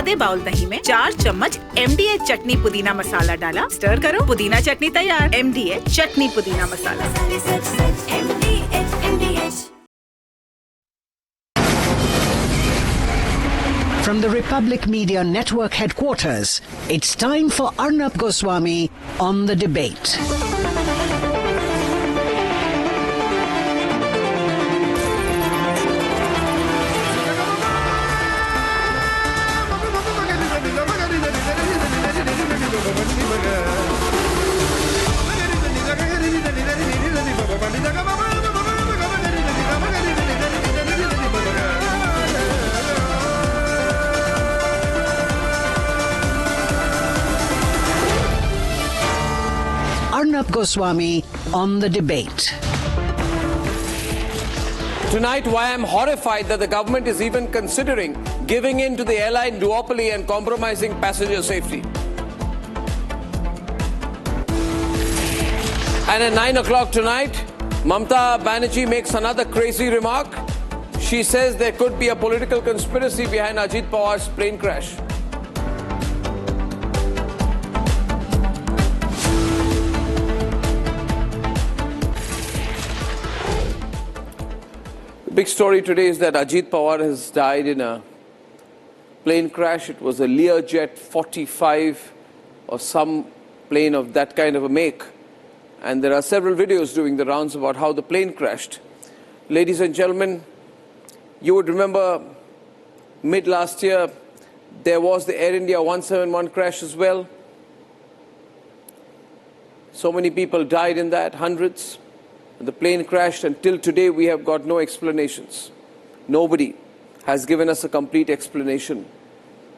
आधे बाउल दही में 4 चम्मच MDH चटनी पुदीना मसाला डाला, स्टर करो, पुदीना चटनी तैयार। MDH चटनी पुदीना मसाला। From the Republic Media Network headquarters, it's time for Arnab Goswami on the debate. Arnab Goswami on the debate. Tonight, why I'm horrified that the government is even considering giving in to the airline duopoly and compromising passenger safety. And at 9 o'clock tonight, Mamata Banerjee makes another crazy remark. She says there could be a political conspiracy behind Ajit Pawar's plane crash. The big story today is that Ajit Pawar has died in a plane crash. It was a Learjet 45 or some plane of that kind of a make. And there are several videos doing the rounds about how the plane crashed. Ladies and gentlemen, you would remember mid last year, there was the Air India 171 crash as well. So many people died in that, hundreds. The plane crashed. Until today, we have got no explanations. Nobody has given us a complete explanation.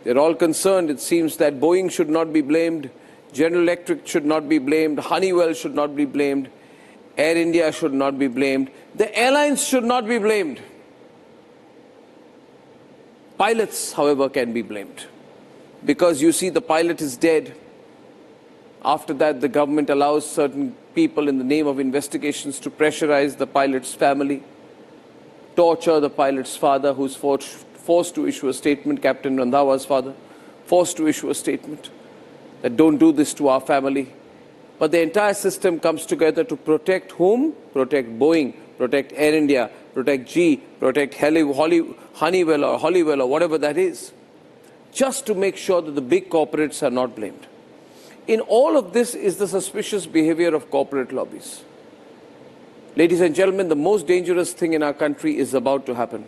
They're all concerned, it seems, that Boeing should not be blamed, General Electric should not be blamed, Honeywell should not be blamed, Air India should not be blamed, the airlines should not be blamed. Pilots, however, can be blamed. Because you see, the pilot is dead. After that, the government allows certain people in the name of investigations to pressurize the pilot's family, torture the pilot's father, who's forced to issue a statement, Captain Randhawa's father, forced to issue a statement that don't do this to our family. But the entire system comes together to protect whom? Protect Boeing, protect Air India, protect GE, protect Honeywell or whatever that is, just to make sure that the big corporates are not blamed. In all of this is the suspicious behavior of corporate lobbies. Ladies and gentlemen, the most dangerous thing in our country is about to happen.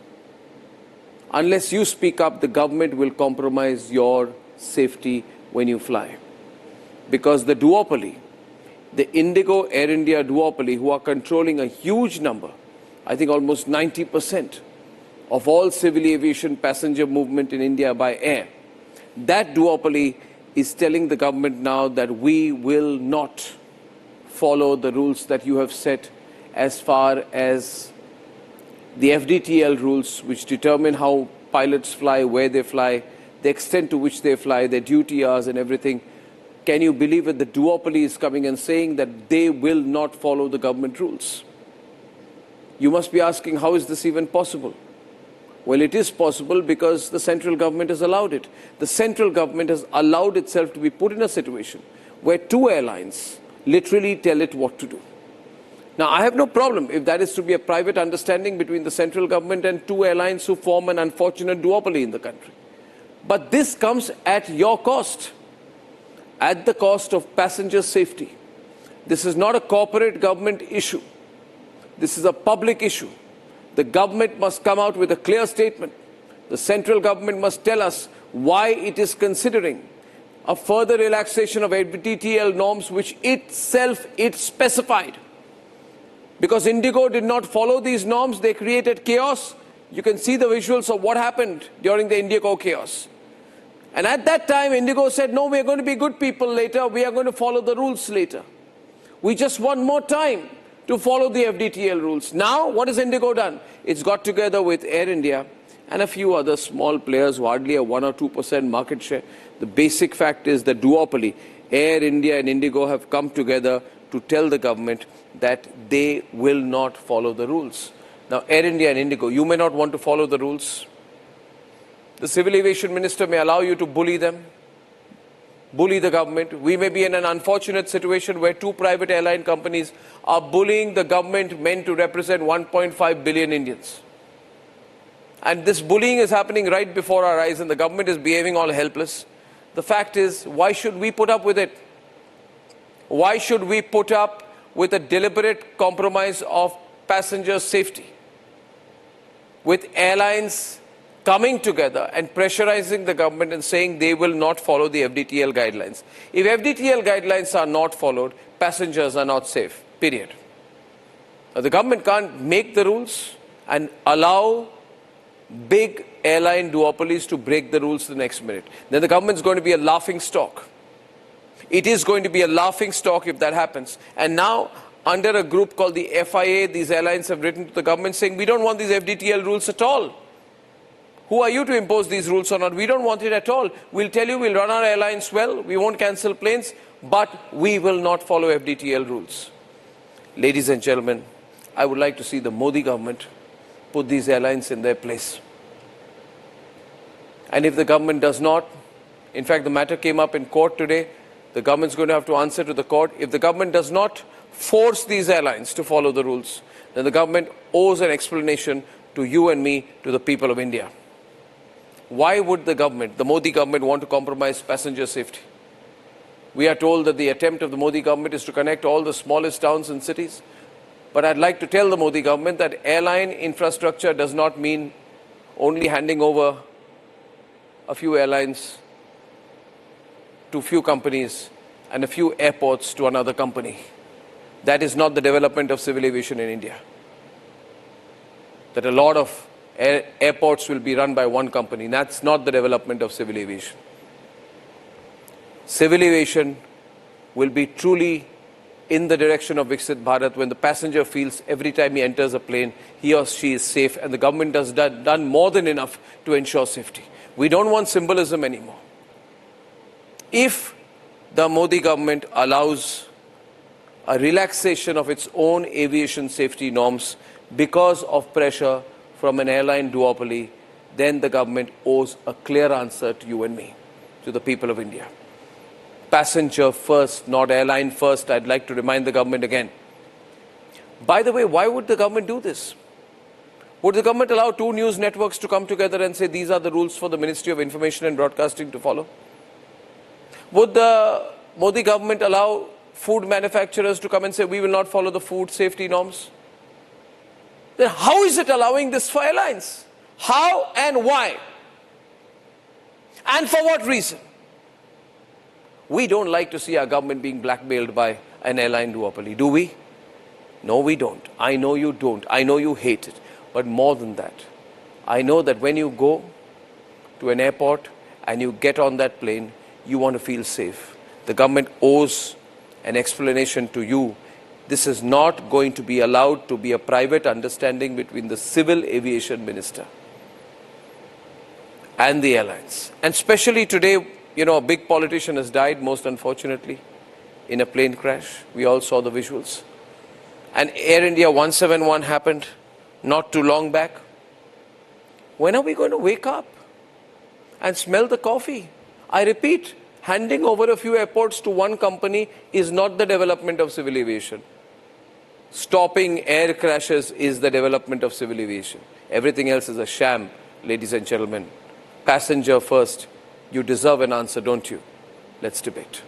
Unless you speak up, the government will compromise your safety when you fly. Because the duopoly, the IndiGo Air India duopoly, who are controlling a huge number, I think almost 90% of all civil aviation passenger movement in India by air, that duopoly is telling the government now that we will not follow the rules that you have set as far as the FDTL rules, which determine how pilots fly, where they fly, the extent to which they fly, their duty hours and everything. Can you believe it? The duopoly is coming and saying that they will not follow the government rules. You must be asking, how is this even possible? Well, it is possible because the central government has allowed it. The central government has allowed itself to be put in a situation where two airlines literally tell it what to do. Now, I have no problem if that is to be a private understanding between the central government and two airlines who form an unfortunate duopoly in the country. But this comes at your cost, at the cost of passenger safety. This is not a corporate government issue. This is a public issue. The government must come out with a clear statement. The central government must tell us why it is considering a further relaxation of FDTL norms, which it specified. Because IndiGo did not follow these norms, they created chaos. You can see the visuals of what happened during the IndiGo chaos. And at that time, IndiGo said, no, we are going to be good people later. We are going to follow the rules later. We just want more time to follow the FDTL rules. Now, what has IndiGo done? It's got together with Air India and a few other small players who hardly have 1 or 2% market share. The basic fact is that duopoly, Air India and IndiGo have come together to tell the government that they will not follow the rules. Now, Air India and IndiGo, you may not want to follow the rules. The Civil Aviation Minister may allow you to bully them, bully the government. We may be in an unfortunate situation where two private airline companies are bullying the government meant to represent 1.5 billion Indians. And this bullying is happening right before our eyes and the government is behaving all helpless. The fact is, why should we put up with it? Why should we put up with a deliberate compromise of passenger safety? With airlines coming together and pressurizing the government and saying they will not follow the FDTL guidelines. If FDTL guidelines are not followed, passengers are not safe, period. Now, the government can't make the rules and allow big airline duopolies to break the rules the next minute. Then the government's going to be a laughing stock. It is going to be a laughing stock if that happens. And now, under a group called the FIA, these airlines have written to the government saying, we don't want these FDTL rules at all. Who are you to impose these rules or not? We don't want it at all. We'll tell you we'll run our airlines well, we won't cancel planes, but we will not follow FDTL rules. Ladies and gentlemen, I would like to see the Modi government put these airlines in their place. And if the government does not, in fact, the matter came up in court today, the government's going to have to answer to the court. If the government does not force these airlines to follow the rules, then the government owes an explanation to you and me, to the people of India. Why would the government, the Modi government, want to compromise passenger safety? We are told that the attempt of the Modi government is to connect all the smallest towns and cities. But I'd like to tell the Modi government that airline infrastructure does not mean only handing over a few airlines to few companies and a few airports to another company. That is not the development of civil aviation in India. That a lot of airports will be run by one company. That's not the development of civil aviation. Civil aviation will be truly in the direction of Viksit Bharat when the passenger feels every time he enters a plane, he or she is safe, and the government has done more than enough to ensure safety. We don't want symbolism anymore. If the Modi government allows a relaxation of its own aviation safety norms because of pressure from an airline duopoly, then the government owes a clear answer to you and me, to the people of India. Passenger first, not airline first, I'd like to remind the government again. By the way, why would the government do this? Would the government allow two news networks to come together and say these are the rules for the Ministry of Information and Broadcasting to follow? Would the Modi government allow food manufacturers to come and say we will not follow the food safety norms? Then how is it allowing this for airlines? How and why? And for what reason? We don't like to see our government being blackmailed by an airline duopoly, do we? No, we don't. I know you don't. I know you hate it. But more than that, I know that when you go to an airport and you get on that plane, you want to feel safe. The government owes an explanation to you. This is not going to be allowed to be a private understanding between the civil aviation minister and the airlines. And especially today, you know, a big politician has died, most unfortunately, in a plane crash. We all saw the visuals. And Air India 171 happened not too long back. When are we going to wake up and smell the coffee? I repeat, handing over a few airports to one company is not the development of civil aviation. Stopping air crashes is the development of civil aviation. Everything else is a sham, ladies and gentlemen. Passenger first. You deserve an answer, don't you? Let's debate.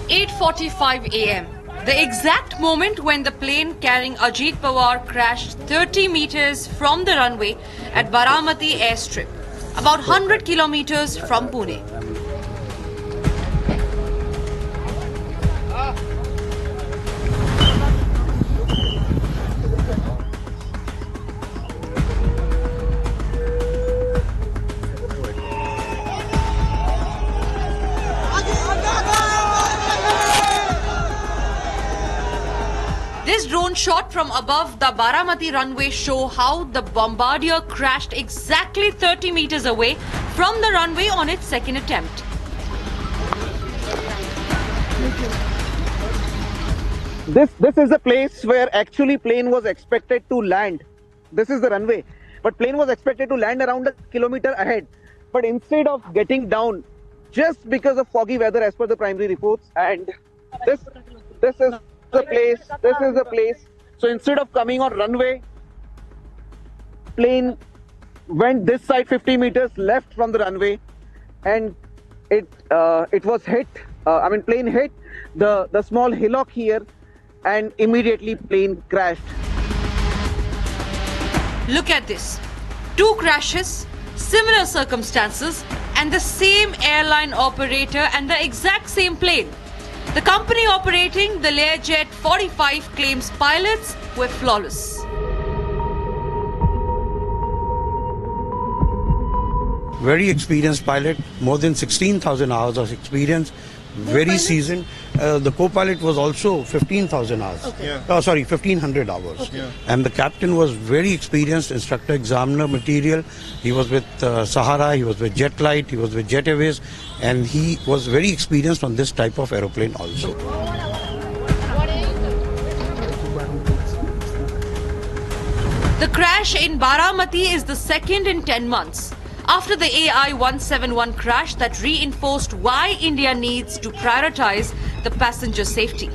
"8:45 a.m. The exact moment when the plane carrying Ajit Pawar crashed 30 meters from the runway at Baramati airstrip, about 100 kilometers from Pune. This drone shot from above the Baramati runway show how the bombardier crashed exactly 30 meters away from the runway on its second attempt. This is the place where actually plane was expected to land. This is the runway, but plane was expected to land around a kilometer ahead. But instead of getting down, just because of foggy weather as per the primary reports, and this is the place. So instead of coming on runway, plane went this side 50 meters left from the runway, and it was hit. Plane hit the small hillock here, and immediately plane crashed. Look at this. 2 crashes, similar circumstances, and the same airline operator and the exact same plane. The company operating the Learjet 45 claims pilots were flawless. Very experienced pilot, more than 16,000 hours of experience, very seasoned. The co-pilot was also 15,000 hours. Okay. 1,500 hours. Yeah. And the captain was very experienced, instructor examiner material. He was with Sahara, he was with Jetlight, he was with Jet Airways, and he was very experienced on this type of aeroplane also. The crash in Baramati is the second in 10 months. After the AI-171 crash that reinforced why India needs to prioritize the passenger safety.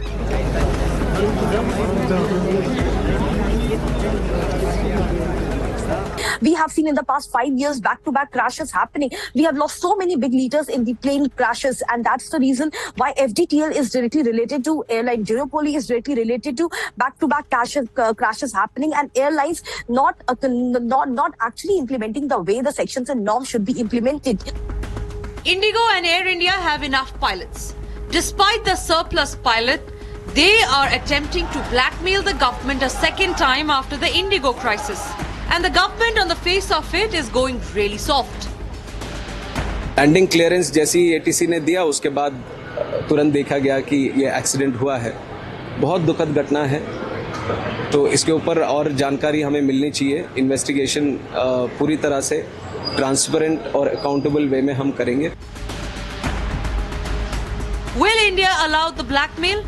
We have seen in the past 5 years back-to-back crashes happening. We have lost so many big leaders in the plane crashes, and that's the reason why FDTL is directly related to Airline Duopoly, is directly related to back-to-back crashes happening, and airlines not actually implementing the way the sections and norms should be implemented. IndiGo and Air India have enough pilots. Despite the surplus pilot, they are attempting to blackmail the government a second time after the IndiGo crisis. And the government on the face of it is going really soft. Landing clearance जैसी ATC ने दिया, उसके बाद तुरंत देखा गया कि ये एक्सीडेंट हुआ है. बहुत दुखद घटना है. तो इसके ऊपर और जानकारी हमें मिलनी चाहिए. इन्वेस्टिगेशन पूरी तरह से ट्रांसपेरेंट और अकाउंटेबल वे में हम करेंगे. Will India allow the blackmail?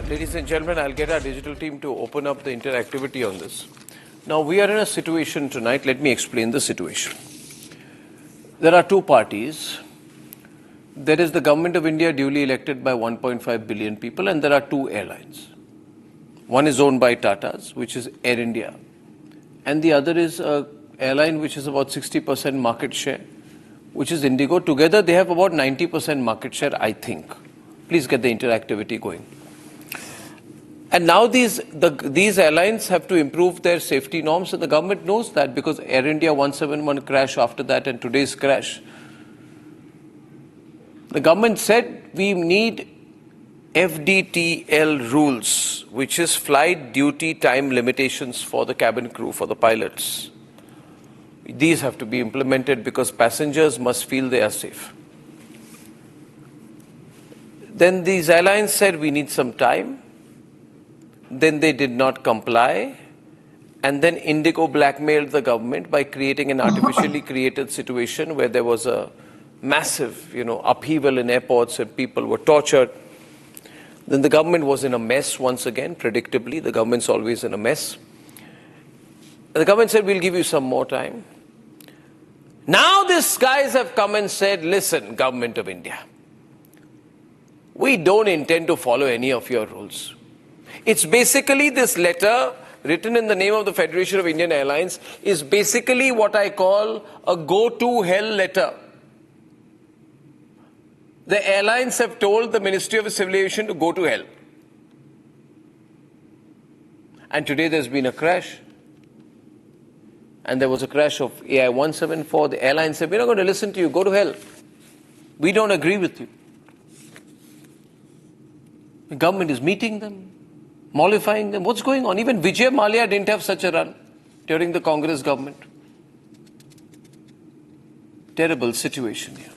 Ladies and gentlemen, I'll get our digital team to open up the interactivity on this. Now, we are in a situation tonight. Let me explain the situation. There are 2 parties. There is the government of India duly elected by 1.5 billion people, and there are 2 airlines. One is owned by Tatas, which is Air India, and the other is an airline which is about 60% market share, which is IndiGo. Together, they have about 90% market share, I think. Please get the interactivity going. And now these airlines have to improve their safety norms, and the government knows that because Air India 171 crash after that and today's crash. The government said we need FDTL rules, which is flight duty time limitations for the cabin crew, for the pilots. These have to be implemented because passengers must feel they are safe. Then these airlines said we need some time. Then they did not comply, and then IndiGo blackmailed the government by creating an artificially created situation where there was a massive, upheaval in airports and people were tortured. Then the government was in a mess once again, predictably. The government's always in a mess. And the government said, we'll give you some more time. Now these guys have come and said, listen, government of India, we don't intend to follow any of your rules. It's basically this letter written in the name of the Federation of Indian Airlines is basically what I call a go-to-hell letter. The airlines have told the Ministry of Civil Aviation to go to hell. And today there's been a crash. And there was a crash of AI-174. The airlines said, we're not going to listen to you. Go to hell. We don't agree with you. The government is meeting them. mollifying them. What's going on? Even Vijay Mallya didn't have such a run during the Congress government. Terrible situation here.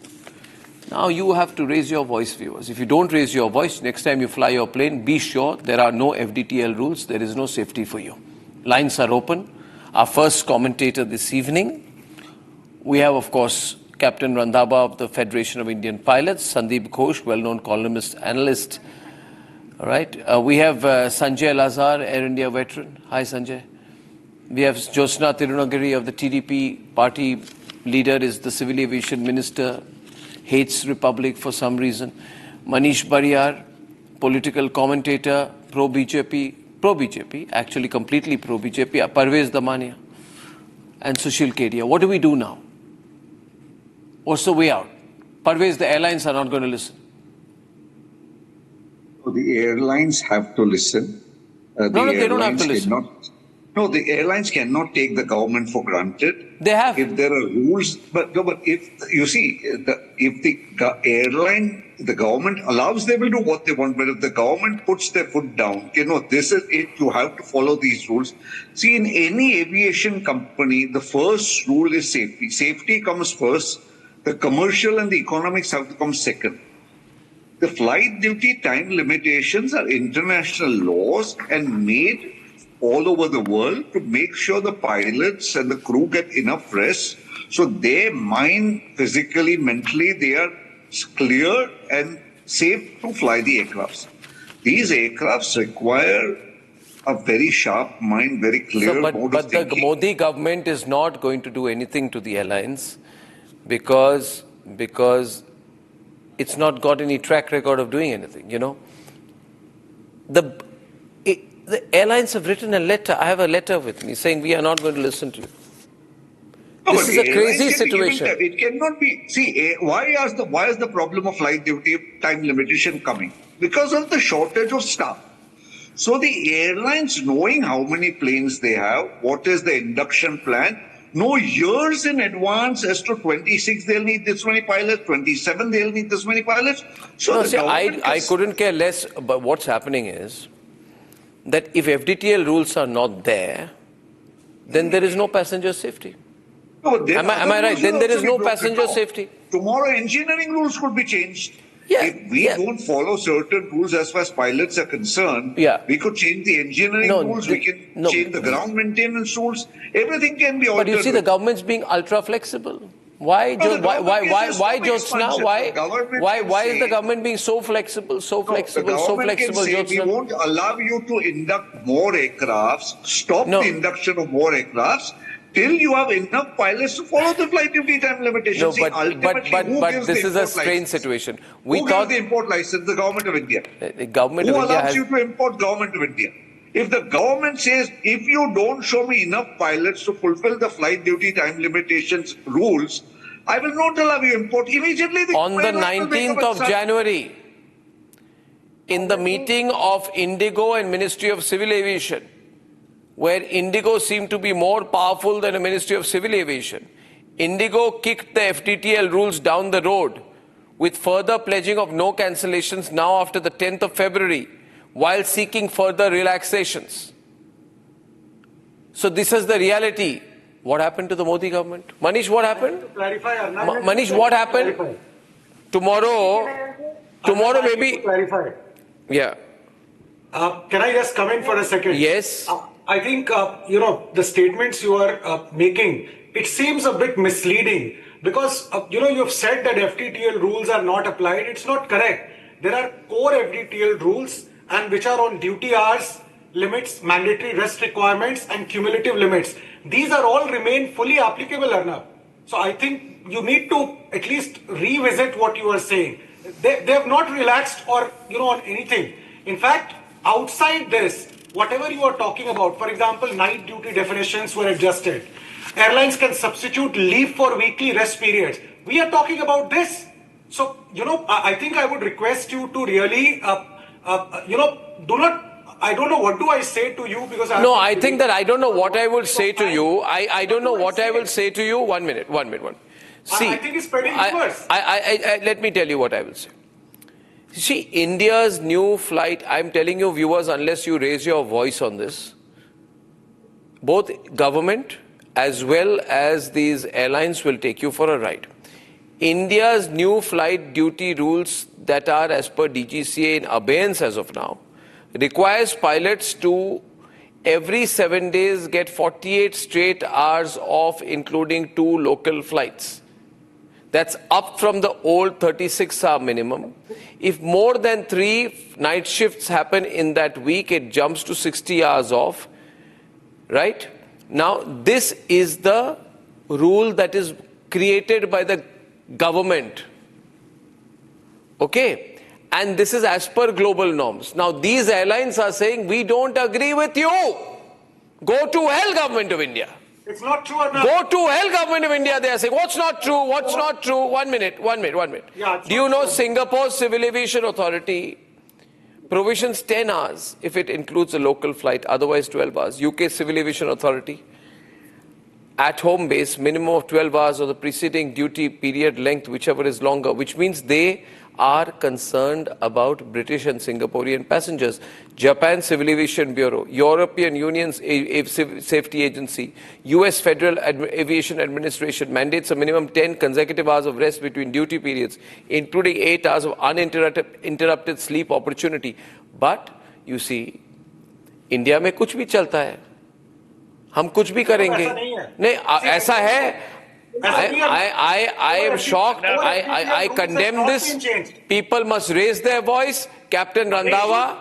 Now you have to raise your voice, viewers. If you don't raise your voice, next time you fly your plane, be sure there are no FDTL rules. There is no safety for you. Lines are open. Our first commentator this evening, we have, of course, Captain Randhaba of the Federation of Indian Pilots, Sandeep Ghosh, well-known columnist, analyst. All right. We have Sanjay Lazar, Air India veteran. Hi, Sanjay. We have Jyotsna Tirunagari of the TDP party leader, is the Civil Aviation Minister, hates Republic for some reason. Manish Bariyar, political commentator, pro-BJP, actually completely pro-BJP, Parvez Damania, and Sushil Kedia. What do we do now? What's the way out? Parvez, the airlines are not going to listen. The airlines have to listen. No, they don't have to listen. No, the airlines cannot take the government for granted. They have. If there are rules, but if you see, if the government allows, they will do what they want. But if the government puts their foot down, this is it. You have to follow these rules. See, in any aviation company, the first rule is safety. Safety comes first. The commercial and the economics have to come second. The flight duty time limitations are international laws and made all over the world to make sure the pilots and the crew get enough rest, so their mind, physically, mentally, they are clear and safe to fly the aircrafts. These aircrafts require a very sharp mind, very clear mode of thinking. But the Modi government is not going to do anything to the airlines because it's not got any track record of doing anything, The airlines have written a letter. I have a letter with me saying we are not going to listen to you. This is a crazy situation. It cannot be. See, why is the problem of flight duty time limitation coming? Because of the shortage of staff. So the airlines, knowing how many planes they have, what is the induction plan, know years in advance as to 26 they'll need this many pilots, 27 they'll need this many pilots. So I couldn't care less. But what's happening is that if FDTL rules are not there, then there is no passenger safety. No, am I right? Then there is no passenger safety. Tomorrow engineering rules could be changed. Yeah, if we don't follow certain rules as far as pilots are concerned, we could change the engineering rules, we can change the ground maintenance rules, everything can be altered. But you see, the government's being ultra flexible. Why Jyotsna? Why is the government being so flexible, The government can say, we won't allow you to induct more aircrafts, stop the induction of more aircrafts, till you have enough pilots to follow the flight duty time limitations. But this is a strange situation. Who gives the import license? The Government of India. The Government of India allows you to import? Government of India. If the government says, if you don't show me enough pilots to fulfill the flight duty time limitations rules, I will not allow you import. Immediately on the 19th of January, in the meeting of IndiGo and Ministry of Civil Aviation, where IndiGo seemed to be more powerful than the Ministry of Civil Aviation, IndiGo kicked the FDTL rules down the road with further pledging of no cancellations now after the 10th of February, while seeking further relaxations. So this is the reality. What happened to the Modi government? Manish, what happened? Manish, what happened? Tomorrow maybe... Yeah. Can I just come in for a second? Yes. I think, the statements you are making, it seems a bit misleading because, you've said that FDTL rules are not applied. It's not correct. There are core FDTL rules and which are on duty hours, limits, mandatory rest requirements and cumulative limits. These are all remain fully applicable, Arnab. So I think you need to at least revisit what you are saying. They have not relaxed or, on anything. In fact, outside this, whatever you are talking about, for example, night duty definitions were adjusted. Airlines can substitute leave for weekly rest periods. We are talking about this. So, I think I would request you to really, I don't know what do I say to you because I think that I don't know what I will say to you. I don't know what I will say to you. One minute. See, I think it's spreading worse. Let me tell you what I will say. See, India's new flight, I'm telling you viewers, unless you raise your voice on this, both government as well as these airlines will take you for a ride. India's new flight duty rules that are as per DGCA in abeyance as of now requires pilots to every 7 days get 48 straight hours off, including 2 local flights. That's up from the old 36-hour minimum. If more than 3 night shifts happen in that week, it jumps to 60 hours off, right? Now, this is the rule that is created by the government, okay? And this is as per global norms. Now, these airlines are saying, we don't agree with you. Go to hell, Government of India. It's not true or not? Go to hell, Government of India, they are saying. What's not true? What's not true? 1 minute. Yeah, do you know Singapore's Civil Aviation Authority provisions 10 hours if it includes a local flight, otherwise 12 hours. UK Civil Aviation Authority, at home base, minimum of 12 hours of the preceding duty period length, whichever is longer, which means they are concerned about British and Singaporean passengers. Japan Civil Aviation Bureau, European Union's Safety Agency, US Federal Aviation Administration mandates a minimum 10 consecutive hours of rest between duty periods, including 8 hours of uninterrupted sleep opportunity. But, you see, India में कुछ भी चलता है, हम कुछ भी करेंगे. नहीं, ऐसा है. I am shocked. I condemn this. People must raise their voice. Captain Randhawa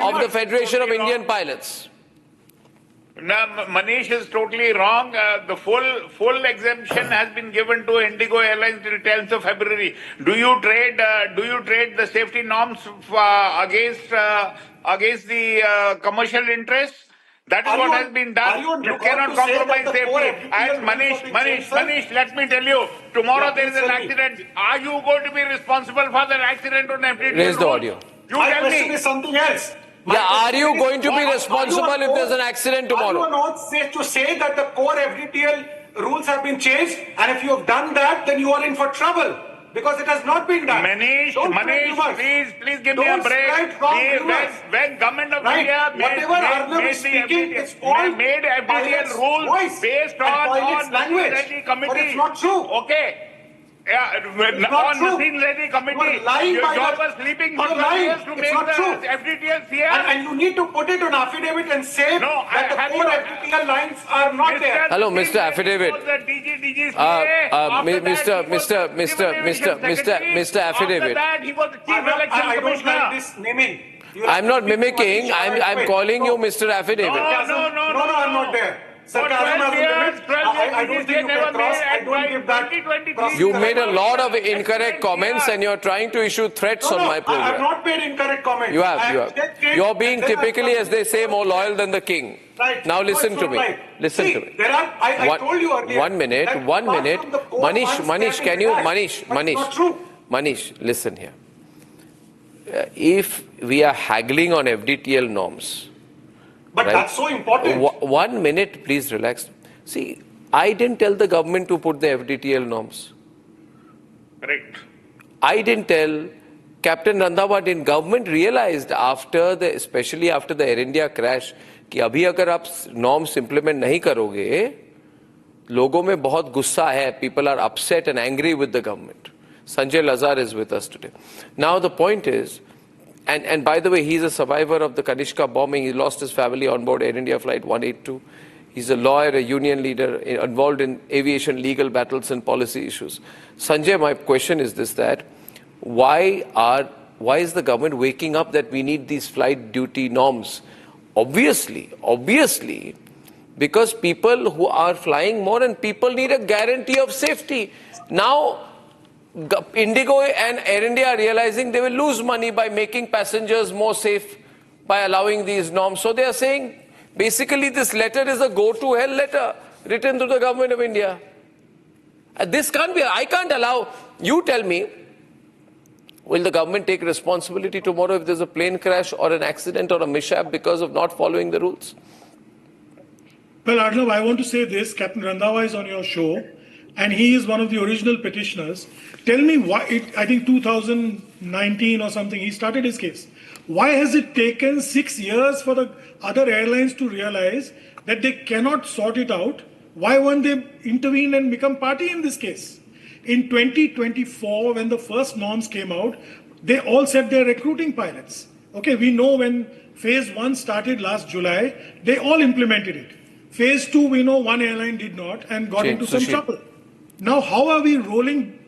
of the Federation of Indian Pilots. No, Manish is totally wrong. The full exemption has been given to IndiGo Airlines till 10th of February. Do you trade the safety norms against the commercial interests? That is what has been done. You cannot compromise safety. And Manish, let me tell you, tomorrow there is an accident. Are you going to be responsible for that accident on FDTL? Raise the audio. You tell me. My question is something else. Yeah, are you going to be responsible if there's an accident tomorrow? Are you not safe to say that the core FDTL rules have been changed, and if you have done that, then you are in for trouble? Because it has not been done. Manish, please give me a break. When Government of India made FDTL rules based on the committee. But it's not true. Okay. Yeah, on the scene ready committee, your job was sleeping for 2 years to make the FDTL CR. And you need to put it on affidavit and say that the core FDTL lines are not there. Hello, Mr. Affidavit. Mr. Affidavit. I don't like this naming. I'm not mimicking. I'm calling you Mr. Affidavit. No, I'm not there. I don't think you can cross. I don't give that. You made a lot of incorrect comments and you're trying to issue threats on my program. I have not made incorrect comments. You have. You're being typically, as they say, more loyal than the king. Right. Now listen to me. Listen to me. I told you earlier. 1 minute. Manish, listen here. If we are haggling on FDTL norms, but that's so important. 1 minute, please relax. See, I didn't tell the government to put the FDTL norms. Correct. I didn't tell. Captain Randhawa didn't. Government realized especially after the Air India crash, कि अभी अगर आप norms implement नहीं करोगे, लोगों में बहुत गुस्सा है. People are upset and angry with the government. Sanjay Lazar is with us today. Now the point is, and by the way, he's a survivor of the Kanishka bombing. He lost his family on board Air India Flight 182. He's a lawyer, a union leader, involved in aviation legal battles and policy issues. Sanjay, my question is this, that why is the government waking up that we need these flight duty norms? Obviously, because people who are flying more and people need a guarantee of safety. Now, IndiGo and Air India are realizing they will lose money by making passengers more safe by allowing these norms. So they are saying, basically this letter is a go-to hell letter written to the government of India. This can't be, I can't allow, you tell me, will the government take responsibility tomorrow if there's a plane crash or an accident or a mishap because of not following the rules? Well, Arnab, I want to say this. Captain Randhawa is on your show. and he is one of the original petitioners. Tell me why, I think 2019 or something, he started his case. Why has it taken 6 years for the other airlines to realize that they cannot sort it out? Why won't they intervene and become party in this case? In 2024, when the first norms came out, they all said they're recruiting pilots. Okay, we know when phase 1 started last July, they all implemented it. Phase 2, we know one airline did not and got into some trouble. Now, how are we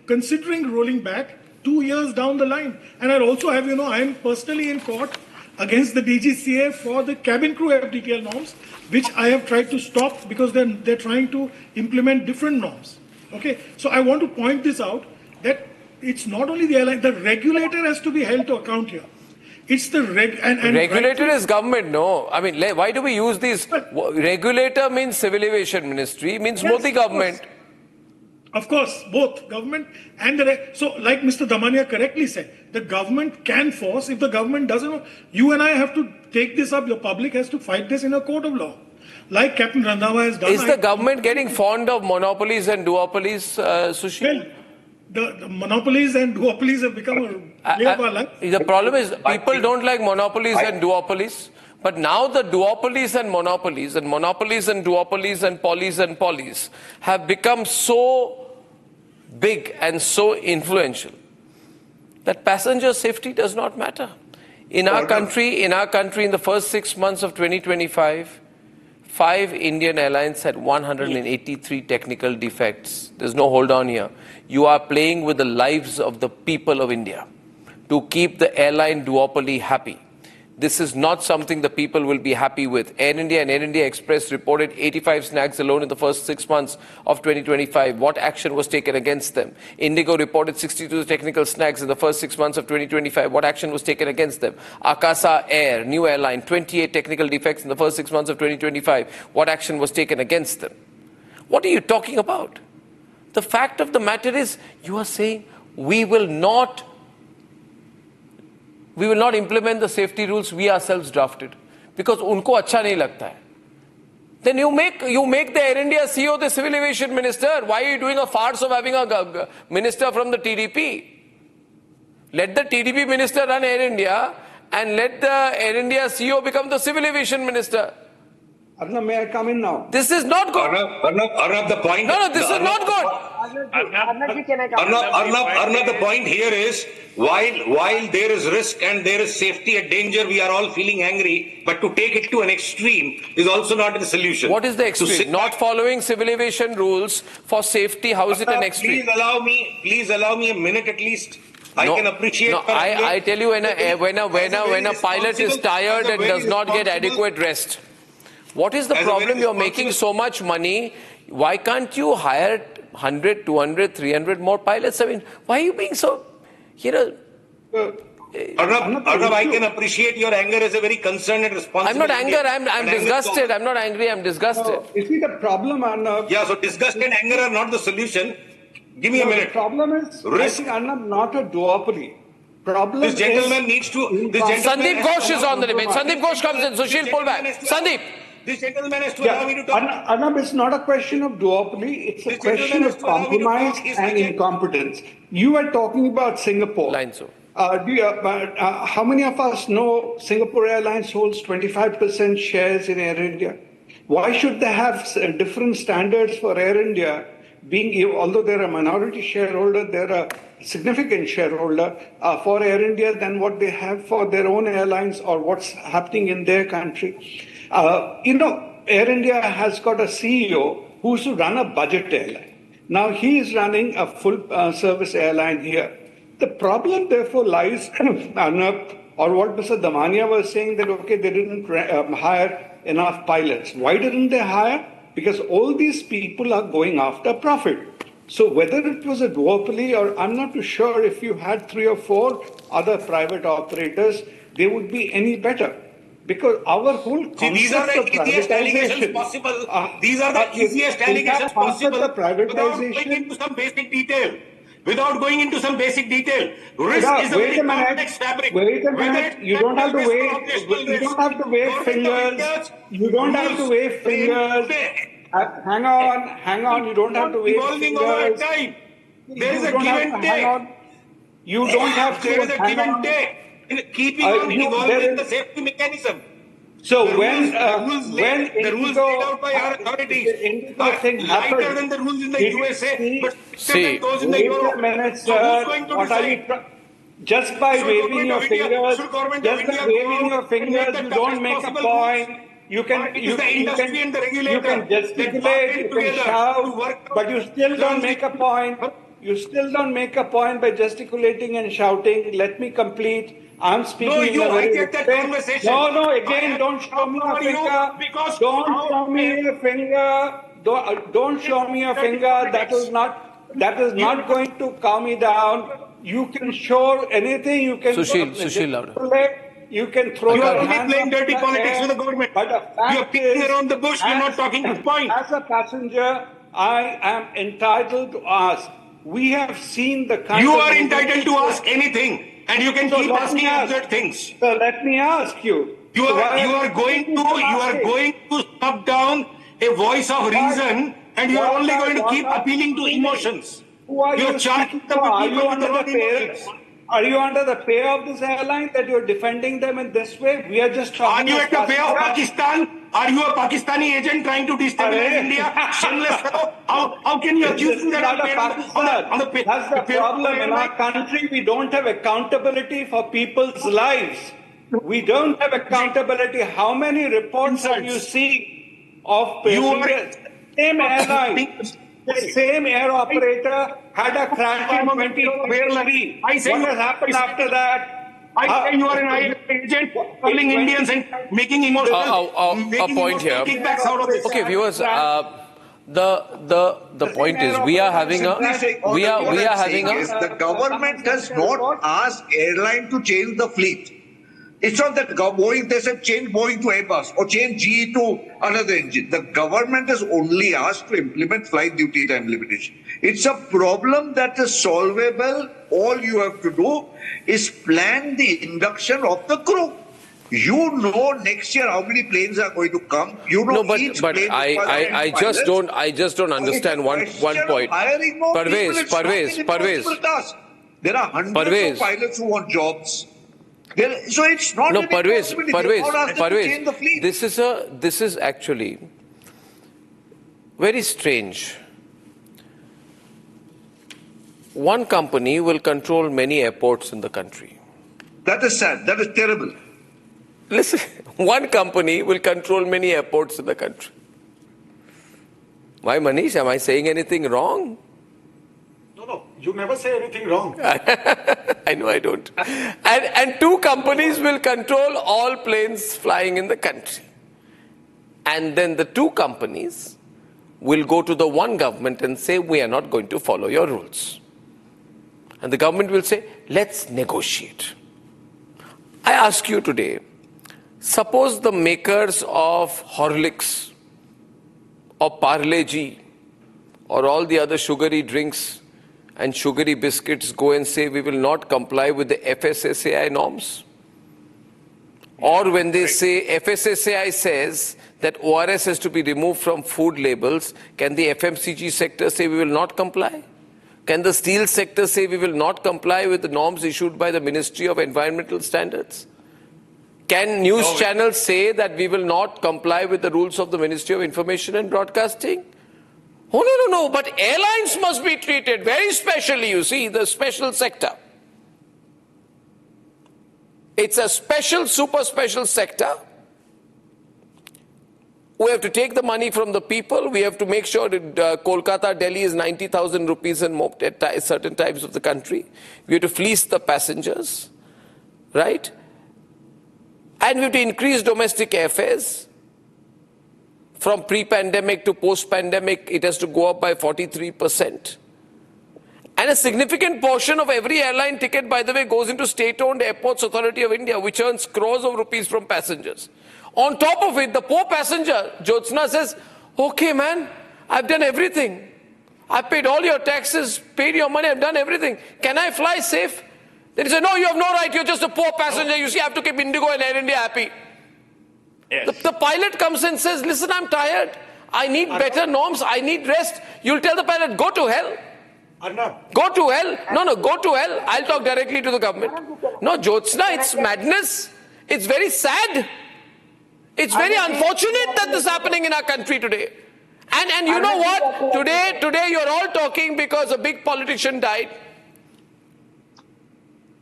considering rolling back 2 years down the line? And I also have, I am personally in court against the DGCA for the cabin crew FDTL norms, which I have tried to stop because they're trying to implement different norms. Okay, so I want to point this out, that it's not only the airline, the regulator has to be held to account here. It's the regulator is government, no? I mean, why do we use these? Regulator means Civil Aviation Ministry, means Modi government. Of course, both government and so like Mr. Damania correctly said, the government can force. If the government doesn't, you and I have to take this up. The public has to fight this in a court of law, like Captain Randhawa has done. Is the government getting fond of monopolies and duopolies, Sushil? Well, the monopolies and duopolies have become a way of our life. The problem is people don't like monopolies and duopolies. But now the duopolies and monopolies and duopolies and polys have become so big and so influential that passenger safety does not matter. In our country, in the first 6 months of 2025, 5 Indian airlines had 183 technical defects. There's no hold on here. You are playing with the lives of the people of India to keep the airline duopoly happy. This is not something the people will be happy with. Air India and Air India Express reported 85 snags alone in the first 6 months of 2025. What action was taken against them? IndiGo reported 62 technical snags in the first 6 months of 2025. What action was taken against them? Akasa Air, new airline, 28 technical defects in the first 6 months of 2025. What action was taken against them? What are you talking about? The fact of the matter is, you are saying we will not implement the safety rules we ourselves drafted because unko acha nahi lagta hai. Then you make the Air India CEO the Civil Aviation Minister. Why are you doing a farce of having a minister from the TDP? Let the TDP minister run Air India and let the Air India CEO become the Civil Aviation Minister. Arnab, may I come in now? This is not good. Arnab, the point. No, this is not good. Arnab, the point here is while there is risk and there is safety and danger, we are all feeling angry. But to take it to an extreme is also not the solution. What is the extreme? Not following civil aviation rules for safety. How is it an extreme? Please allow me a minute at least. I can appreciate. No, I tell you, when a pilot is tired and does not get adequate rest. What is the problem? You're making so much money. Why can't you hire 100, 200, 300 more pilots? I mean, why are you being so, Arnab, I can appreciate your anger as a very concerned and responsible. I'm not angry. I'm disgusted. I'm not angry. I'm disgusted. You see the problem, Arnab? Yeah, so disgust and anger are not the solution. Give me a minute. The problem is, I think, Arnab, not a duopoly. Problem this gentleman needs to. Sandeep Ghosh is on the debate. Sandeep Ghosh comes in. Sushil, pull back. Sandeep. This gentleman has to allow me to talk. Arnab, it's not a question of duopoly. It's a question of compromise and incompetence. You were talking about Singapore. How many of us know Singapore Airlines holds 25% shares in Air India? Why should they have different standards for Air India? Although they're a minority shareholder, they're a significant shareholder for Air India than what they have for their own airlines or what's happening in their country. Air India has got a CEO who used to run a budget airline. Now he is running a full service airline here. The problem therefore lies, or what Mr. Damania was saying, that okay, they didn't hire enough pilots. Why didn't they hire? Because all these people are going after profit. So whether it was a duopoly or I'm not too sure, if you had 3 or 4 other private operators, they would be any better. Because our whole concept these are the easiest allegations possible. These are the easiest allegations possible without going into some basic detail. Risk is a very complex fabric. Wait a minute. You don't have to wave fingers. You don't have to wave fingers. Hang on. You don't have to wait. Evolving over time. There is a give and take. You don't have to. There is a give and take. Keeping on evolving the safety mechanism. So the when rules laid out by our authorities are lighter than the rules in the USA, but stricter than those in the Europe. So who's going to decide? Just by waving your fingers, you don't make a point. You can gesticulate, you can shout, but you still don't make a point. You still don't make a point by gesticulating and shouting. Let me complete. I'm speaking. No, I get that conversation. No, again, don't show me a finger. Don't show me a finger. Don't show me a finger. That is not going to calm me down. You can show anything. You can. Sushil, louder. You can throw. You are only playing dirty politics with the government. But you are picking around the bush. You're not talking to the point. As a passenger, I am entitled to ask. We have seen the kind You of are entitled to ask anything, and you can keep asking absurd things. So let me ask you. You are going to stop down a voice of reason, and you are only going to keep appealing to emotions. Who are you charging the are people you under the pay? Are you under the pay of this airline that you're defending them in this way? We are just talking. Are you at the pay of Pakistan? Are you a Pakistani agent trying to destabilize India? Shameless fellow. How can you accuse me that on the pay? That's the problem. In our country, we don't have accountability for people's lives. We don't have accountability. How many reports have you seen of same airline? The same air operator had a crash in 2023. What has happened after that? I say you are an agent killing Indians and making emotional point here. kickbacks out of this. Okay, viewers. The point is we are having a the government does not ask airline to change the fleet. It's not that Boeing, they said change Boeing to Airbus or change GE to another engine. The government is only asked to implement flight duty time limitation. It's a problem that is solvable. All you have to do is plan the induction of the crew. You know next year how many planes are going to come. You know each plane. I just don't understand one point. Parvez. There are hundreds of pilots who want jobs. So it's not Parvez. This is actually very strange. One company will control many airports in the country. That is sad. That is terrible. Listen, one company will control many airports in the country. Why, Manish? Am I saying anything wrong? No, you never say anything wrong. I know I don't. And two companies will control all planes flying in the country. And then the two companies will go to the one government and say, we are not going to follow your rules. And the government will say, let's negotiate. I ask you today, suppose the makers of Horlicks or Parle-G or all the other sugary drinks and sugary biscuits go and say we will not comply with the FSSAI norms. Or when they say FSSAI says that ORS has to be removed from food labels, can the FMCG sector say we will not comply? Can the steel sector say we will not comply with the norms issued by the Ministry of Environmental Standards? Can news channels say that we will not comply with the rules of the Ministry of Information and Broadcasting? Oh, no. But airlines must be treated very specially, you see, the special sector. It's a special, super special sector. We have to take the money from the people. We have to make sure that Kolkata, Delhi is 90,000 rupees and more at certain times of the country. We have to fleece the passengers, right? And we have to increase domestic airfares. From pre-pandemic to post-pandemic, it has to go up by 43%. And a significant portion of every airline ticket, by the way, goes into state-owned Airports Authority of India, which earns crores of rupees from passengers. On top of it, the poor passenger, Jyotsna, says, okay, man, I've done everything. I paid all your taxes, paid your money, I've done everything. Can I fly safe? Then he said, no, you have no right. You're just a poor passenger. You see, I have to keep IndiGo and Air India happy. Yes. The pilot comes and says, listen, I'm tired. I need better norms. I need rest. You'll tell the pilot, go to hell. Arnab. Go to hell. No, go to hell. I'll talk directly to the government. No, Jyotsna, it's madness. It's very sad. It's very unfortunate that this is happening in our country today. And you know what? Today you're all talking because a big politician died.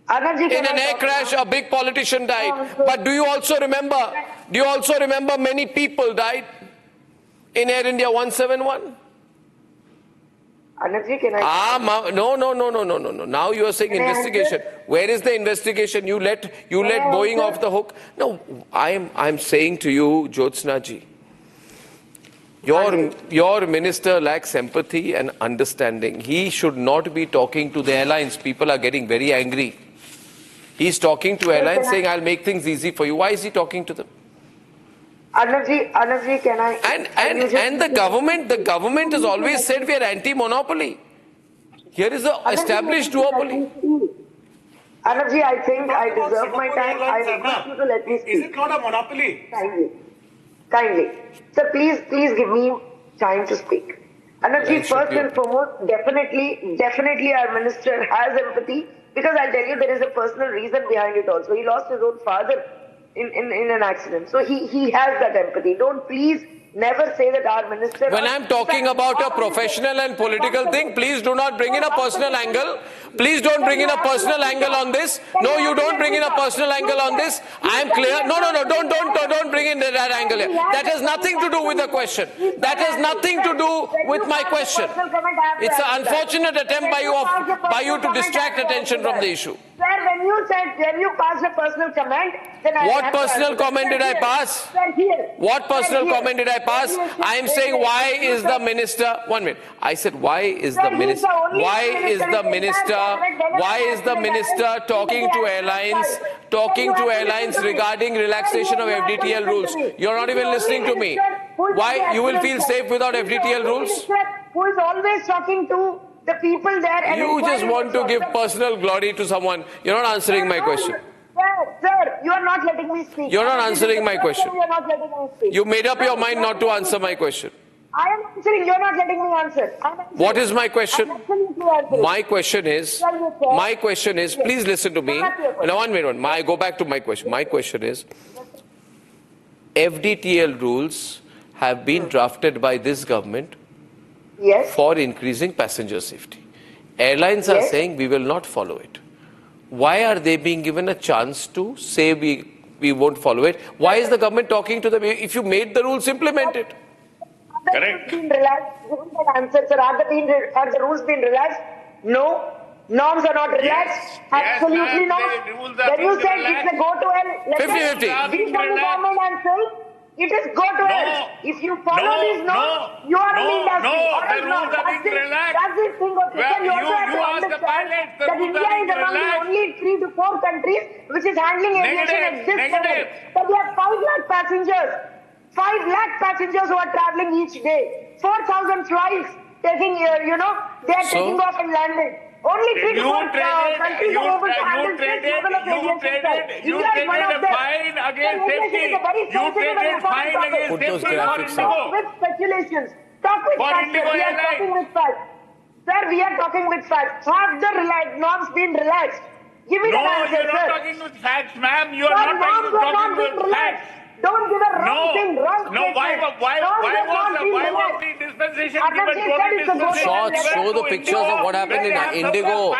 In an air crash, a big politician died. But do you also remember many people died in Air India 171? No. Now you are saying investigation. Where is the investigation? You let Boeing off the hook. No, I'm saying to you, Jyotsna ji, your minister lacks empathy and understanding. He should not be talking to the airlines. People are getting very angry. He's talking to airlines saying, I'll make things easy for you. Why is he talking to them? Arnabji, can I? And the government has always said we are anti-monopoly. Here is an established duopoly. Arnabji, I think I deserve my time. I request you to let me speak. Is it not a monopoly? Kindly. Sir, please give me time to speak. Arnabji, first and foremost, definitely our minister has empathy, because I'll tell you there is a personal reason behind it also. He lost his own father in an accident. So he has that empathy. Don't please never say that our minister... When I'm talking about a professional and political thing, please do not bring in a personal angle. Please don't bring in a personal angle on this. No, you don't bring in a personal angle on this. I am clear. No, don't bring in that angle here. That has nothing to do with the question. That has nothing to do with my question. It's an unfortunate attempt by you to distract attention from the issue. Sir, when you passed a personal comment, then what personal comment did I pass? What personal comment did I pass? I am saying, why is the minister... 1 minute. I said, why is the minister talking to airlines regarding relaxation of FDTL rules? You're not even listening to me. Why? You will feel safe without FDTL rules? Who is always talking to the people there? And you just want to give personal glory to someone. You're not answering my question. Sir, you are not letting me speak. You're not answering my question. You are not letting me speak. You made up your mind not to answer my question. I am answering. You're not letting me answer. What is my question? My question is, please listen to me. No, 1 minute. I go back to my question. My question is, FDTL rules have been drafted by this government for increasing passenger safety. Airlines are saying we will not follow it. Why are they being given a chance to say we won't follow it? Why is the government talking to them? If you made the rules, implement it. Correct. Are the rules been relaxed? No. Norms are not relaxed? Absolutely not. When you said it's a go to hell, 50-50. It is go to hell. If you follow these norms, you are in the industry. The rules are being relaxed. That's the thing. You ask the pilots, the rules India are is being among the relaxed. only 3 to 4 countries which is handling aviation at this level. But we have 5 lakh passengers. 5 lakh passengers who are traveling each day. 4,000 flights taking, they are taking off and landing. Only 3 to 4 countries are able to handle this level of aviation. You traded a fine against safety. You traded a fine against safety for IndiGo. With speculations. Talk with facts. We are talking with facts. Sir, we are talking with facts. Have the norms been relaxed? Give me the answer, sir. No, you're not talking with facts, ma'am. You are not talking with facts. Don't give a wrong thing, wrong statement. Why was the dispensation given to dispensation? Show the pictures of what happened in IndiGo.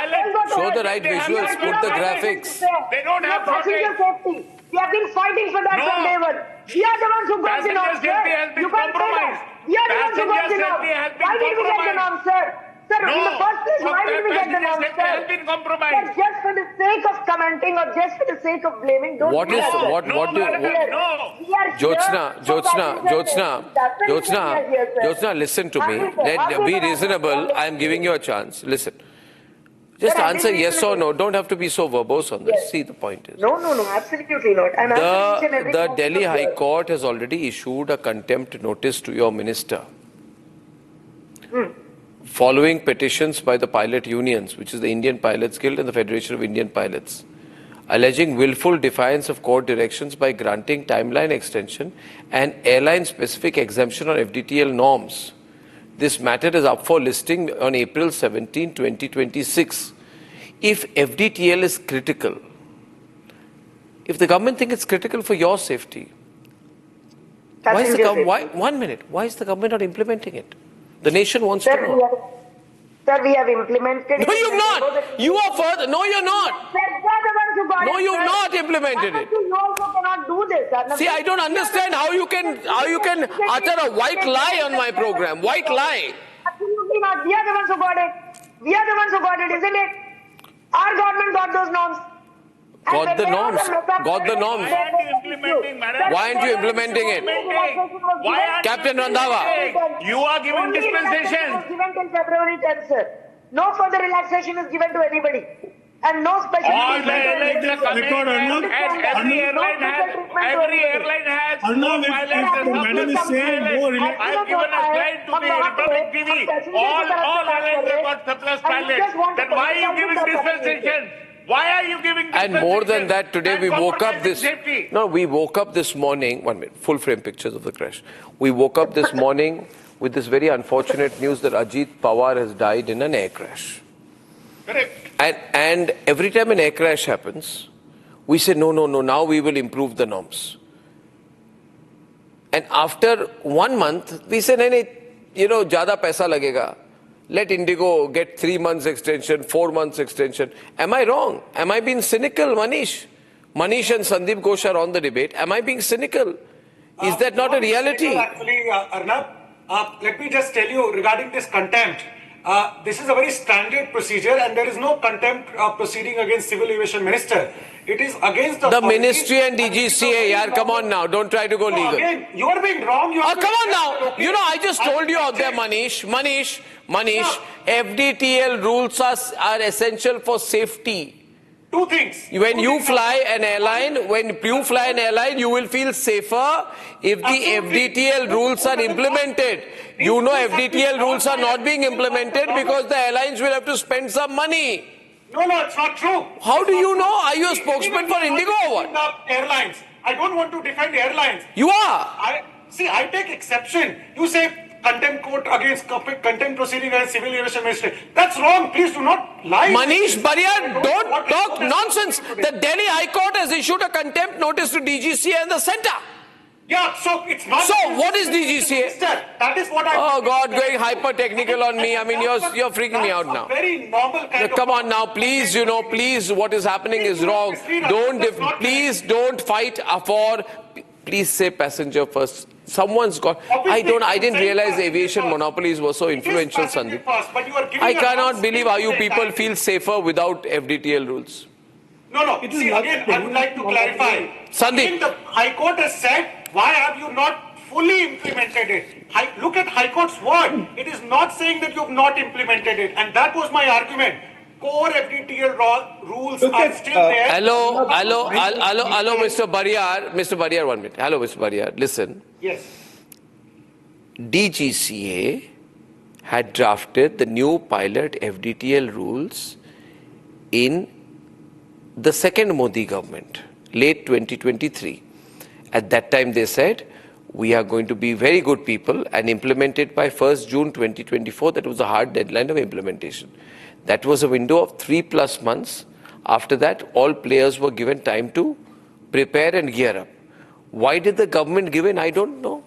Show the right visuals. Put the graphics. They don't have passenger safety. We have been fighting for that from day one. We are the ones who got the norms, sir. You can't say that. We are the ones who got the norms. Why did we get the norms, sir? Sir, in the first place, why did we get the norms, sir? Has been compromised. Sir, just for the sake of commenting or just for the sake of blaming, don't do that. Jyotsna, listen to me. Let be reasonable. I am giving you a chance. Listen. Just answer yes or no. Don't have to be so verbose on this. See, the point is. No, absolutely not. The Delhi High Court has already issued a contempt notice to your minister. Following petitions by the pilot unions, which is the Indian Pilots Guild and the Federation of Indian Pilots, alleging willful defiance of court directions by granting timeline extension and airline-specific exemption on FDTL norms. This matter is up for listing on April 17, 2026. If FDTL is critical, if the government thinks it's critical for your safety, why is the government not implementing it? The nation wants to know. Sir, we have implemented it. No, you've not. You are further. No, you're not. No, you've not implemented it. You also cannot do this. See, I don't understand how you can utter a white lie on my program. White lie. Absolutely not. We are the ones who got it. We are the ones who got it, isn't it? Our government got those norms. Got the norms. Got the norms. Why aren't you implementing it? Captain Randhawa. You are giving dispensation. Given till February 10th, sir. No further relaxation is given to anybody. And no special. All the airlines are coming. Every airline has. Arnab, if the madam is saying no relaxation. I have given a slide to the Republic TV. All airlines have got surplus pilots. Then why are you giving dispensation? Why are you giving And more than that, today we woke up this morning, 1 minute, full frame pictures of the crash. We woke up this morning with this very unfortunate news that Ajit Pawar has died in an air crash. Correct. And every time an air crash happens, we say, no, now we will improve the norms. And after 1 month, we say, no, jada paisa lagega. Let IndiGo get 3 months extension, 4 months extension. Am I wrong? Am I being cynical, Manish? Manish and Sandeep Ghosh are on the debate. Am I being cynical? Is that not a reality? Actually, Arnab, let me just tell you regarding this contempt. This is a very standard procedure and there is no contempt proceeding against Civil Aviation Minister. It is against the Ministry and DGCA. Yaar, come on now. Don't try to go legal. Again, you are being wrong. Come on now. You know, I just told you out there, Manish, FDTL rules are essential for safety. Two things. When you fly an airline, you will feel safer if the FDTL rules are implemented. You know FDTL rules are not being implemented because the airlines will have to spend some money. No, it's not true. How do you know? Are you a spokesman for IndiGo or what? Airlines. I don't want to defend airlines. You are. I take exception. You say contempt court against contempt proceeding against Civil Aviation Ministry. That's wrong. Please do not lie. Manish Bariyar, don't talk nonsense. The Delhi High Court has issued a contempt notice to DGCA and the centre. Yeah, so it's not. So what is DGCA? That is what Oh God, going hyper technical on me. I mean, you're freaking me out now. Very normal kind Come on now, please. Please. What is happening is wrong. Please don't fight for. Please say passenger first. Someone's got. I didn't realize aviation monopolies were so influential, Sandeep. I cannot believe how you people feel safer without FDTL rules. No. See, again, I would like to clarify. Sandeep. The High Court has said, why have you not fully implemented it? Look at High Court's word. It is not saying that you have not implemented it. And that was my argument. Core FDTL rules are still there. Hello, Mr. Bariyar. Mr. Bariyar, 1 minute. Hello, Mr. Bariyar. Listen. Yes. DGCA had drafted the new pilot FDTL rules in the second Modi government, late 2023. At that time they said, we are going to be very good people and implement it by 1st June 2024. That was a hard deadline of implementation. That was a window of 3+ months. After that, all players were given time to prepare and gear up. Why did the government give in? I don't know.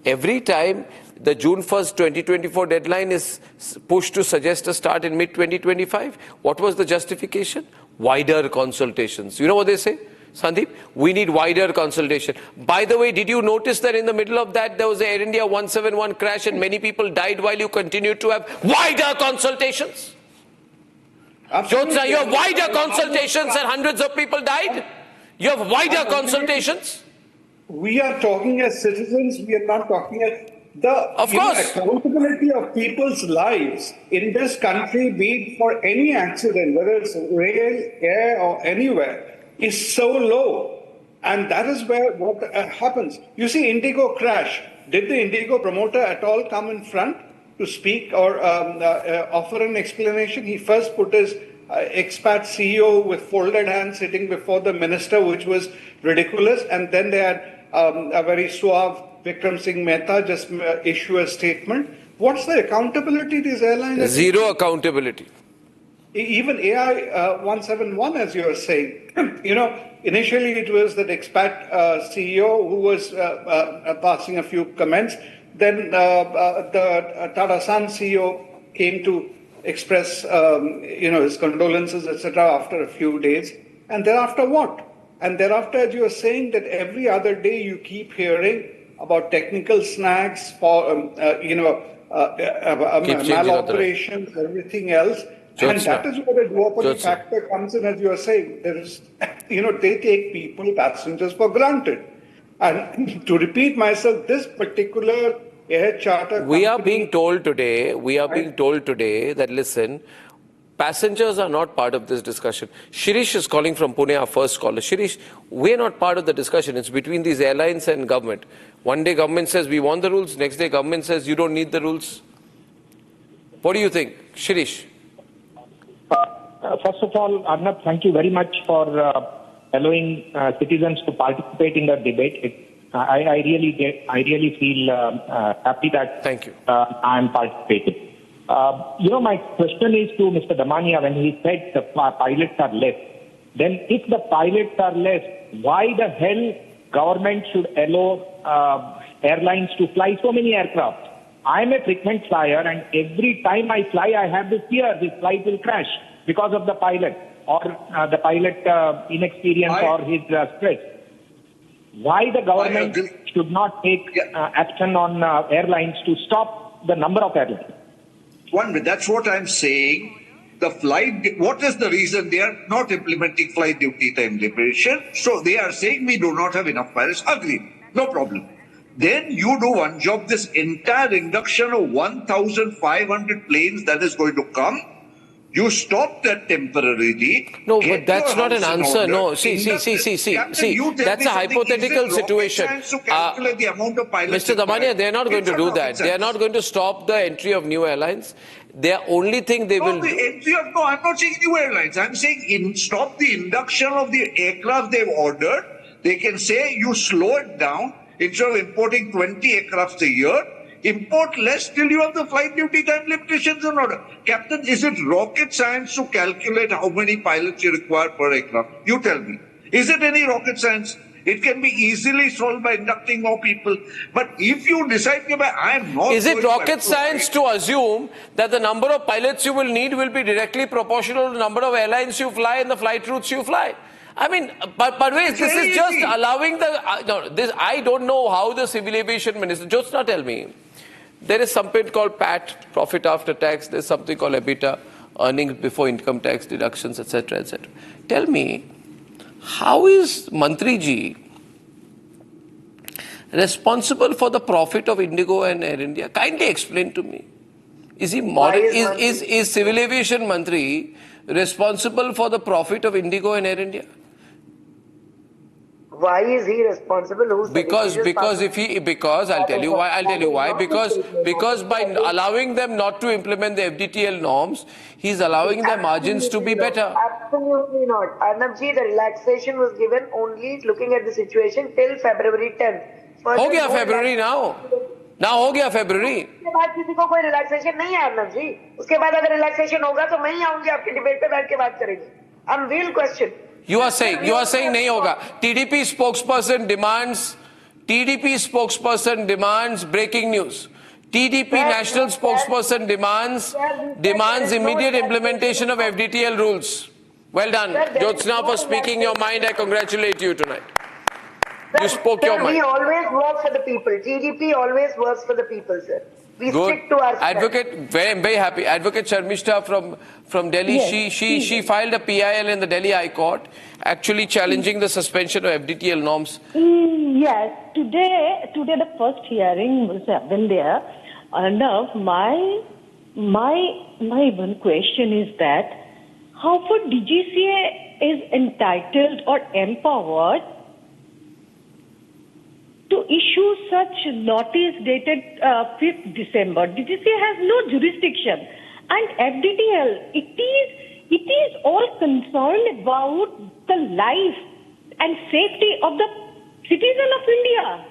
Every time the June 1st, 2024 deadline is pushed to suggest a start in mid-2025, what was the justification? Wider consultations. You know what they say? Sandeep, we need wider consultation. By the way, did you notice that in the middle of that there was an Air India 171 crash and many people died while you continued to have wider consultations? Jyotsna, you have wider consultations and hundreds of people died? You have wider consultations? We are talking as citizens, we are not talking as accountability of people's lives in this country, be it for any accident, whether it's rail, air or anywhere, is so low. And that is where what happens. You see, IndiGo crash. Did the IndiGo promoter at all come in front to speak or offer an explanation? He first put his expat CEO with folded hands sitting before the minister, which was ridiculous. And then they had a very suave Vikram Singh Mehta just issue a statement. What's the accountability these airlines? Zero accountability. Even AI 171, as you are saying, initially it was that expat CEO who was passing a few comments. Then the Tata Sons CEO came to express, his condolences, etc. after a few days. And thereafter what? And thereafter, as you are saying, that every other day you keep hearing about technical snags for, maloperations, everything else. And that is where the duopoly factor comes in, as you are saying. There is, they take people, passengers for granted. And to repeat myself, this particular air charter company, we are being told today that, listen, passengers are not part of this discussion. Shirish is calling from Pune, our first caller. Shirish, we're not part of the discussion. It's between these airlines and government. One day government says we want the rules. Next day government says you don't need the rules. What do you think? Shirish? First of all, Arnab, thank you very much for allowing citizens to participate in the debate. I really feel happy that I am participating. My question is to Mr. Damania when he said the pilots are less. Then if the pilots are less, why the hell government should allow airlines to fly so many aircraft? I am a frequent flyer and every time I fly, I have this fear this flight will crash because of the pilot or the pilot inexperience or his stress. Why the government should not take action on airlines to stop the number of airlines? One minute, that's what I'm saying. The flight, what is the reason they are not implementing flight duty time limitation? So they are saying we do not have enough pilots. Agreed, no problem. Then you do one job, this entire induction of 1,500 planes that is going to come, you stop that temporarily. No, but that's not an answer. No, see, that's a hypothetical situation. Mr. Damania, they're not going to do that. They're not going to stop the entry of new airlines. The only thing they will do... No, I'm not saying new airlines. I'm saying stop the induction of the aircraft they've ordered. They can say you slow it down. Instead of importing 20 aircrafts a year, import less till you have the flight duty time limitations in order. Captain, is it rocket science to calculate how many pilots you require per aircraft? You tell me. Is it any rocket science? It can be easily solved by inducting more people. But if you decide, I am not... Is it rocket science to assume that the number of pilots you will need will be directly proportional to the number of airlines you fly and the flight routes you fly? I mean, but wait, this is just allowing the... I don't know how the civil aviation minister... Just not tell me. There is something called PAT, profit after tax. There's something called EBITDA, earnings before income tax deductions, etc., etc. Tell me, how is Mantri ji responsible for the profit of IndiGo and Air India? Kindly explain to me. Is he is civil aviation Mantri responsible for the profit of IndiGo and Air India? Why is he responsible? Because I'll tell you why. Because by allowing them not to implement the FDTL norms, he's allowing their margins to be better. Absolutely not. Arnabji, the relaxation was given only looking at the situation till February 10th. हो गया February now. Now हो गया February. उसके बाद किसी को कोई relaxation नहीं है अर्नब जी. उसके बाद अगर रिलैक्सेशन होगा तो मैं ही आऊंगी आपके डिबेट पे बैठ के बात करेंगे. I'm real question. You are saying nahi hoga. TDP spokesperson demands breaking news. TDP national spokesperson demands immediate implementation of FDTL rules. Well done, Jyotsna, for speaking your mind. I congratulate you tonight. You spoke your mind. We always work for the people. TDP always works for the people, sir. We stick to our advocate. Very happy. Advocate Sharmishta from Delhi. Yes. She filed a PIL in the Delhi High Court, actually challenging the suspension of FDTL norms. Yes. Today the first hearing was happened there. Now my one question is that how for DGCA is entitled or empowered to issue such notice dated 5th December. DGCA has no jurisdiction. And FDTL, it is it is all concerned about the life and safety of the citizen of India.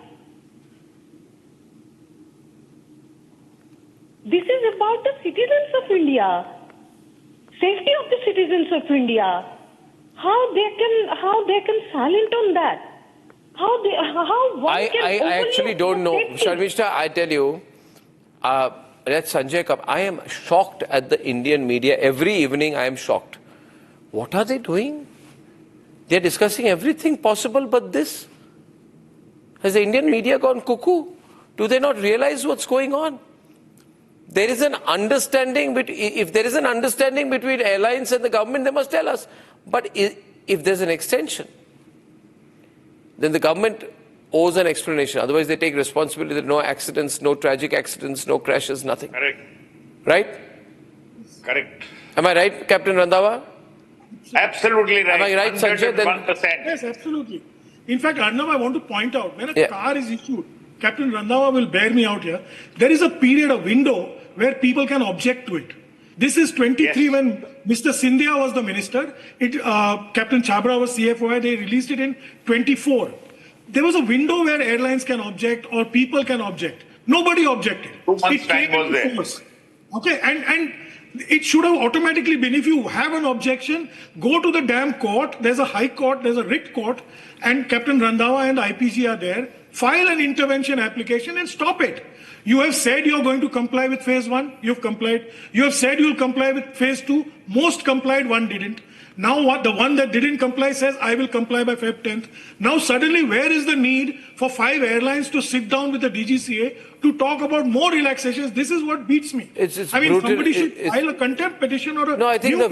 This is about the citizens of India, safety of the citizens of India. How they can silent on that? I actually don't know, Sharmishta. I tell you, let Sanjay come. I am shocked at the Indian media. Every evening, I am shocked. What are they doing? They are discussing everything possible, but this. Has the Indian media gone cuckoo? Do they not realize what's going on? There is an understanding. If there is an understanding between airlines and the government, they must tell us. But if there's an extension, then the government owes an explanation. Otherwise, they take responsibility that no accidents, no tragic accidents, no crashes, nothing. Correct. Right? Correct. Am I right, Captain Randhawa? Absolutely right. Am I right, Sanjay? 100%. Yes, absolutely. In fact, Arnab, I want to point out, when a car is issued, Captain Randhawa will bear me out here, there is a period, a window, where people can object to it. This is 23 when Mr. Scindia was the minister. Captain Chabra was CFO. They released it in 24. There was a window where airlines can object or people can object. Nobody objected. 2 months' time was there. Force. Okay, and it should have automatically been, if you have an objection, go to the damn court. There's a high court, there's a writ court, and Captain Randhawa and IPC are there. File an intervention application and stop it. You have said you're going to comply with phase 1. You've complied. You have said you'll comply with phase 2. Most complied, one didn't. Now the one that didn't comply says, I will comply by Feb 10th. Now suddenly, where is the need for 5 airlines to sit down with the DGCA to talk about more relaxations? This is what beats me. Somebody should file a contempt petition or a... No, I think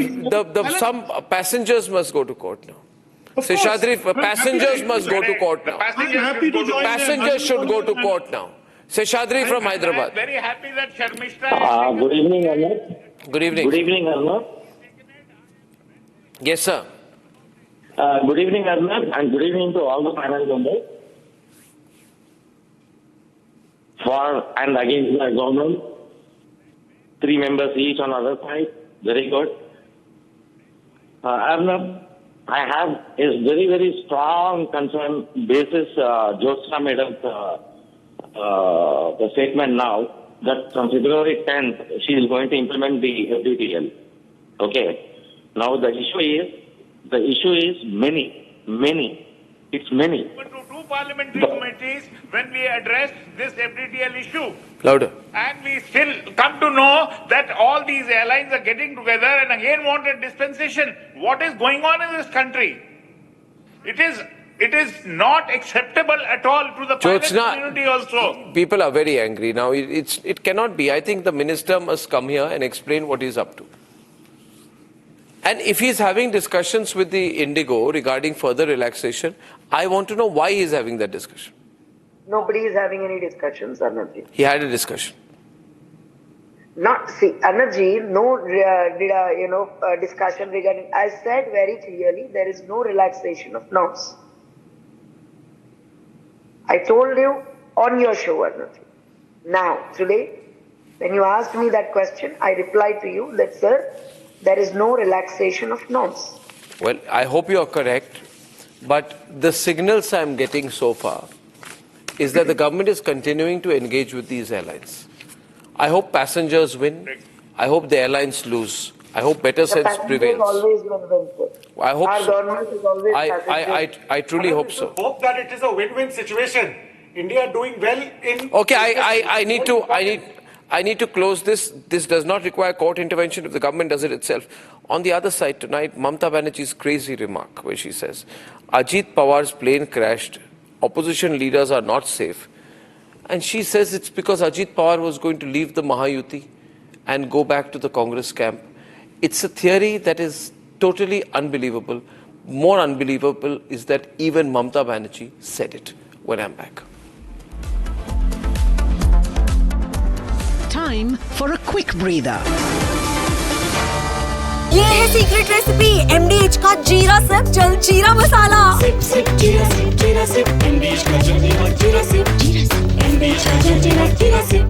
some passengers must go to court now. Seshadri, passengers must go to court now. Passengers should go to court now. Seshadri from Hyderabad. I'm very happy that Sharmishta... Good evening, Arnab. Good evening. Good evening, Arnab. Yes, sir. Good evening, Arnab, and good evening to all the panel members. For and against the government, 3 members each on other side. Very good. Arnab, I have a very, very strong concern basis Jyotsna Madam's the statement now that from February 10th, she is going to implement the FDTL. Okay. Now the issue is many. It's many. To 2 parliamentary committees when we address this FDTL issue. Louder. And we still come to know that all these airlines are getting together and again want a dispensation. What is going on in this country? It is not acceptable at all to the pilot community also. People are very angry now. It cannot be. I think the minister must come here and explain what he's up to. And if he's having discussions with the IndiGo regarding further relaxation, I want to know why he's having that discussion. Nobody is having any discussions, Arnabji. He had a discussion. Arnabji, no discussion regarding. I said very clearly there is no relaxation of norms. I told you on your show, Arnabji. Now, today, when you asked me that question, I replied to you that, sir, there is no relaxation of norms. Well, I hope you are correct, but the signals I am getting so far is that the government is continuing to engage with these airlines. I hope passengers win. I hope the airlines lose. I hope better sense prevails. Always win-win. I hope Our so. government is always I truly hope so. Hope that it is a win-win situation. India doing well in... Okay, I need to close this. This does not require court intervention if the government does it itself. On the other side tonight, Mamata Banerjee's crazy remark where she says, Ajit Pawar's plane crashed, opposition leaders are not safe. And she says it's because Ajit Pawar was going to leave the Mahayuti and go back to the Congress camp. It's a theory that is totally unbelievable. More unbelievable is that even Mamata Banerjee said it. When I'm back. Time for a quick breather. ये है secret recipe MDH का जीरा SIP jaljeera मसाला। SIP जीरा SIP MDH का